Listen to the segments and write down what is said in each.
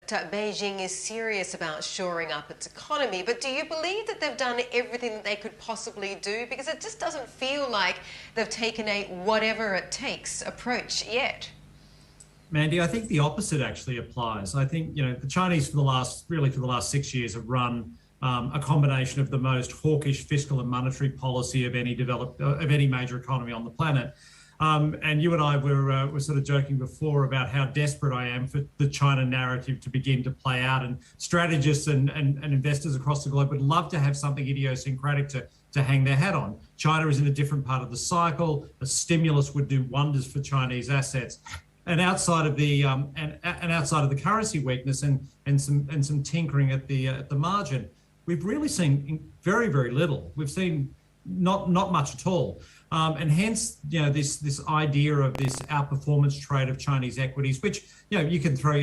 Beijing is serious about shoring up its economy, but do you believe that they've done everything that they could possibly do? Because it just doesn't feel like they've taken a whatever it takes approach yet. Mandy, I think the opposite actually applies. I think, the Chinese for the last 6 years have run a combination of the most hawkish fiscal and monetary policy of any major economy on the planet. And you and I were sort of joking before about how desperate I am for the China narrative to begin to play out, and strategists and investors across the globe would love to have something idiosyncratic to hang their hat on. China is in a different part of the cycle. A stimulus would do wonders for Chinese assets. And outside of the outside of the currency weakness and some tinkering at the margin, we've really seen very, very little. We've seen not much at all. And hence, this idea of this outperformance trade of Chinese equities, which, you can throw,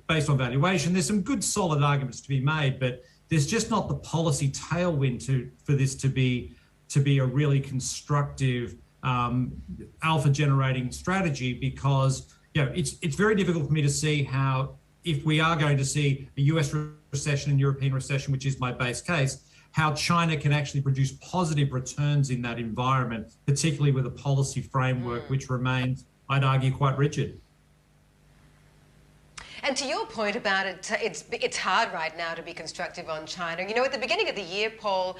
based on valuation, there's some good solid arguments to be made, but there's just not the policy tailwind for this to be a really constructive alpha generating strategy, because, it's very difficult for me to see how, if we are going to see a US recession and European recession, which is my base case, how China can actually produce positive returns in that environment, particularly with a policy framework which remains, I'd argue, quite rigid. And to your point about it, it's hard right now to be constructive on China. At the beginning of the year, Paul,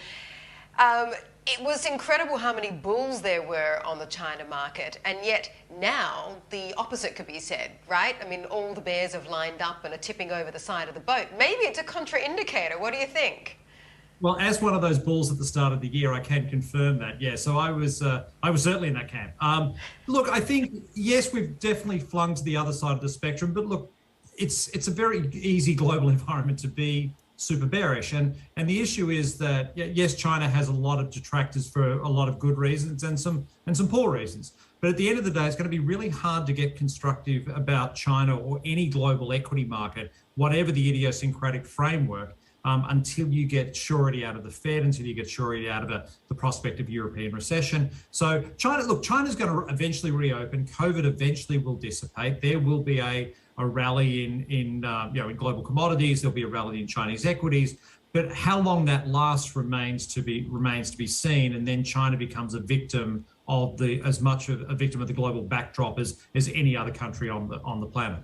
it was incredible how many bulls there were on the China market, and yet now the opposite could be said, right? I mean, all the bears have lined up and are tipping over the side of the boat. Maybe it's a contraindicator. What do you think? Well, as one of those bulls at the start of the year, I can confirm that. Yeah, so I was certainly in that camp. Look, I think, yes, we've definitely flung to the other side of the spectrum, but look, it's a very easy global environment to be super bearish. And the issue is that, yes, China has a lot of detractors for a lot of good reasons and some poor reasons. But at the end of the day, it's going to be really hard to get constructive about China or any global equity market, whatever the idiosyncratic framework, until you get surety out of the Fed, until you get surety out of the prospect of European recession. So China's going to eventually reopen. COVID eventually will dissipate. There will be a rally in global commodities. There'll be a rally in Chinese equities. But how long that lasts remains to be seen. And then China becomes a victim of as much of a victim of the global backdrop as any other country on the planet.